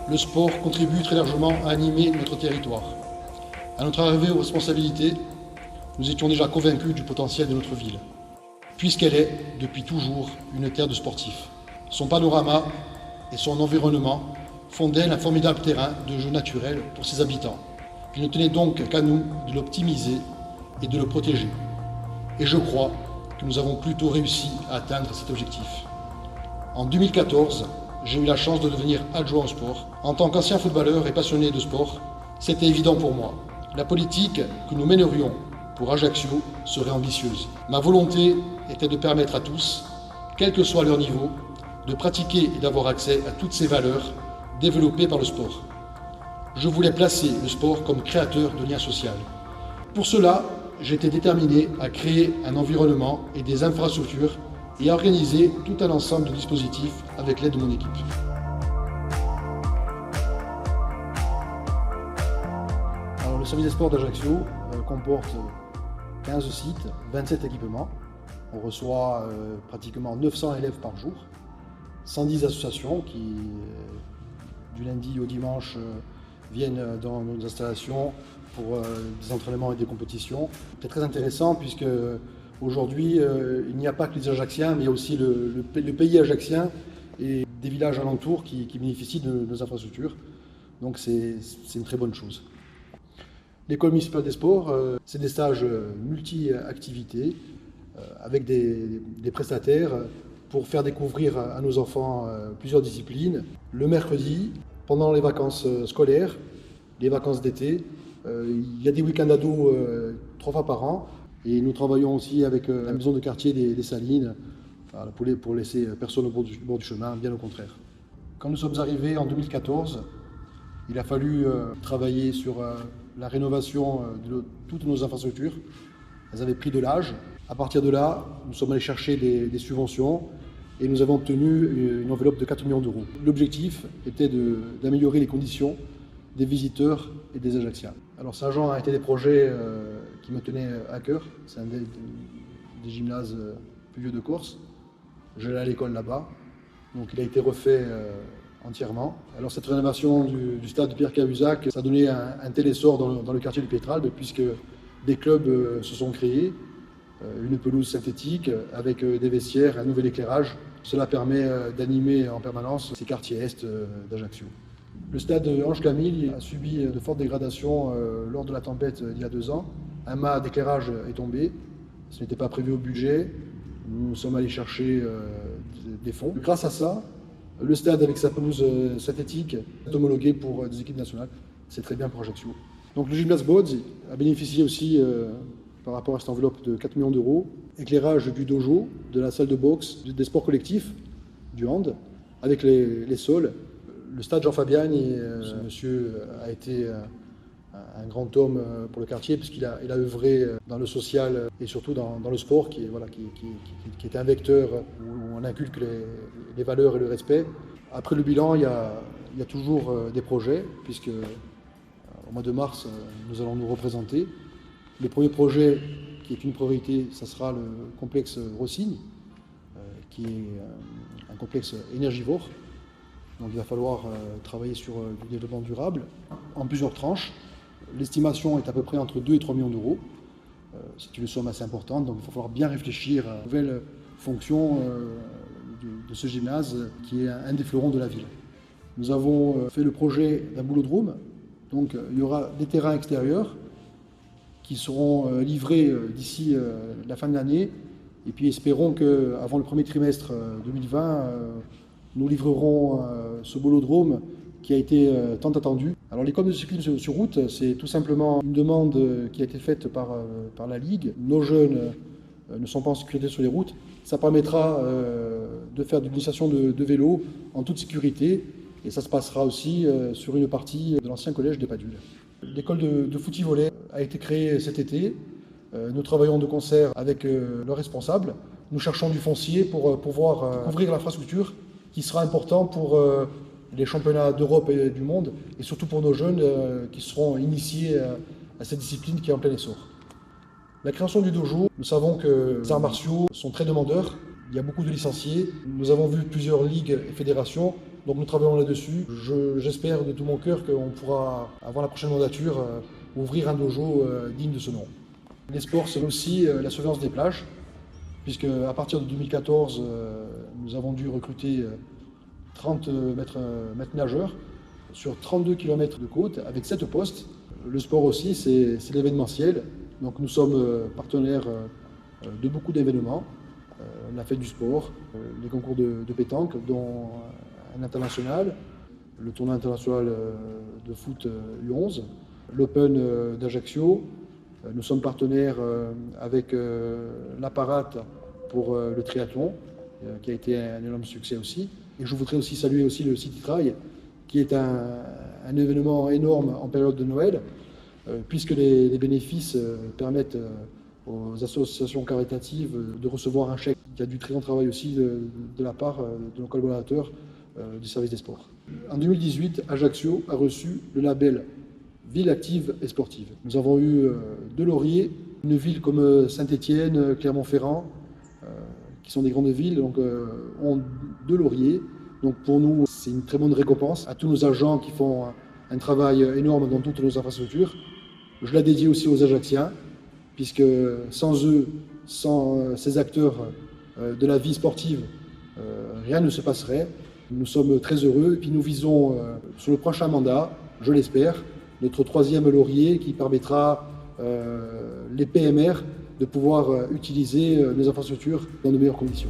le sport contribue très largement à animer notre territoire. À notre arrivée aux responsabilités, nous étions déjà convaincus du potentiel de notre ville, puisqu'elle est, depuis toujours, une terre de sportifs. Son panorama et son environnement font d'elle un formidable terrain de jeu naturel pour ses habitants. Il ne tenait donc qu'à nous de l'optimiser et de le protéger. Et je crois que nous avons plutôt réussi à atteindre cet objectif. En 2014, j'ai eu la chance de devenir adjoint au sport. En tant qu'ancien footballeur et passionné de sport, c'était évident pour moi. La politique que nous mènerions pour Ajaccio serait ambitieuse. Ma volonté était de permettre à tous, quel que soit leur niveau, de pratiquer et d'avoir accès à toutes ces valeurs développées par le sport. Je voulais placer le sport comme créateur de liens sociaux. Pour cela, j'étais déterminé à créer un environnement et des infrastructures et à organiser tout un ensemble de dispositifs avec l'aide de mon équipe. Alors, le service des sports d'Ajaccio comporte 15 sites, 27 équipements. On reçoit pratiquement 900 élèves par jour, 110 associations qui, du lundi au dimanche, viennent dans nos installations pour des entraînements et des compétitions. C'est très intéressant puisque aujourd'hui, il n'y a pas que les Ajacciens, mais il y a aussi le pays ajaccien et des villages alentours qui bénéficient de nos infrastructures. Donc c'est une très bonne chose. L'école municipale des sports, c'est des stages multi-activités avec des prestataires pour faire découvrir à nos enfants plusieurs disciplines. Le mercredi, pendant les vacances scolaires, les vacances d'été, il y a des week-ends ados 3 fois par an. Et nous travaillons aussi avec la maison de quartier des Salines pour laisser personne au bord du chemin, bien au contraire. Quand nous sommes arrivés en 2014, il a fallu travailler sur la rénovation de toutes nos infrastructures. Elles avaient pris de l'âge. À partir de là, nous sommes allés chercher des subventions et nous avons obtenu une enveloppe de 4 millions d'euros. L'objectif était d'améliorer les conditions des visiteurs et des Ajacciens. Alors Saint-Jean a été des projets qui me tenaient à cœur. C'est un des gymnases plus vieux de Corse. J'allais à l'école là-bas, donc il a été refait entièrement. Alors cette rénovation du stade de Pierre-Cahuzac, ça a donné un tel essor dans le quartier du Pétralbe, puisque des clubs se sont créés, une pelouse synthétique avec des vestiaires, un nouvel éclairage. Cela permet d'animer en permanence ces quartiers est d'Ajaccio. Le stade Ange-Camille a subi de fortes dégradations lors de la tempête il y a 2 ans. Un mât d'éclairage est tombé, ce n'était pas prévu au budget. Nous sommes allés chercher des fonds. Grâce à ça, le stade avec sa pelouse synthétique est homologué pour des équipes nationales. C'est très bien pour Ajaccio. Donc le gymnase Bods a bénéficié aussi par rapport à cette enveloppe de 4 millions d'euros. Éclairage du dojo, de la salle de boxe, des sports collectifs, du hand, avec les sols. Le stade Jean-Fabiani, ce monsieur a été un grand homme pour le quartier puisqu'il a œuvré dans le social et surtout dans le sport qui est un vecteur où on inculque les valeurs et le respect. Après le bilan, il y a toujours des projets puisque au mois de mars, nous allons nous représenter. Le premier projet qui est une priorité, ça sera le complexe Rossigne, qui est un complexe énergivore. Donc il va falloir travailler sur du développement durable en plusieurs tranches. L'estimation est à peu près entre 2 et 3 millions d'euros. C'est une somme assez importante, donc il va falloir bien réfléchir à la nouvelle fonction de ce gymnase qui est un des fleurons de la ville. Nous avons fait le projet d'un boulodrome, donc il y aura des terrains extérieurs qui seront livrés d'ici la fin de l'année. Et puis espérons qu'avant le premier trimestre 2020, nous livrerons ce bolodrome qui a été tant attendu. Alors l'école de cyclisme sur route, c'est tout simplement une demande qui a été faite par la Ligue. Nos jeunes ne sont pas en sécurité sur les routes. Ça permettra de faire de l'initiation de vélo en toute sécurité. Et ça se passera aussi sur une partie de l'ancien collège des Padules. L'école de foot-volley a été créée cet été. Nous travaillons de concert avec le responsable. Nous cherchons du foncier pour pouvoir couvrir l'infrastructure qui sera important pour les championnats d'Europe et du monde et surtout pour nos jeunes qui seront initiés à cette discipline qui est en plein essor. La création du dojo, nous savons que les arts martiaux sont très demandeurs. Il Il y a beaucoup de licenciés. Nous avons vu plusieurs ligues et fédérations, donc nous travaillons là-dessus. J'espère de tout mon cœur qu'on pourra, avant la prochaine mandature, ouvrir un dojo digne de ce nom. Les sports, c'est aussi la surveillance des plages, puisque à partir de 2014, nous avons dû recruter 30 maîtres nageurs sur 32 km de côte avec 7 postes. Le sport aussi, c'est l'événementiel. Donc nous sommes partenaires de beaucoup d'événements. La fête du sport, les concours de pétanque, dont un international, le tournoi international de foot U11, l'Open d'Ajaccio. Nous sommes partenaires avec l'Apparat pour le triathlon, qui a été un énorme succès aussi. Et je voudrais aussi saluer aussi le City Trail, qui est un événement énorme en période de Noël, puisque les bénéfices permettent aux associations caritatives de recevoir un chèque. Il y a du très grand travail aussi de la part de nos collaborateurs du service des sports. En 2018, Ajaccio a reçu le label Ville active et sportive. Nous avons eu de lauriers, une ville comme Saint-Étienne, Clermont-Ferrand, qui sont des grandes villes, donc ont de lauriers. Donc pour nous, c'est une très bonne récompense à tous nos agents qui font un travail énorme dans toutes nos infrastructures. Je la dédie aussi aux Ajacciens, puisque sans eux, sans ces acteurs de la vie sportive, rien ne se passerait. Nous sommes très heureux et puis nous visons sur le prochain mandat, je l'espère, notre 3e laurier qui permettra les PMR de pouvoir utiliser les infrastructures dans de meilleures conditions.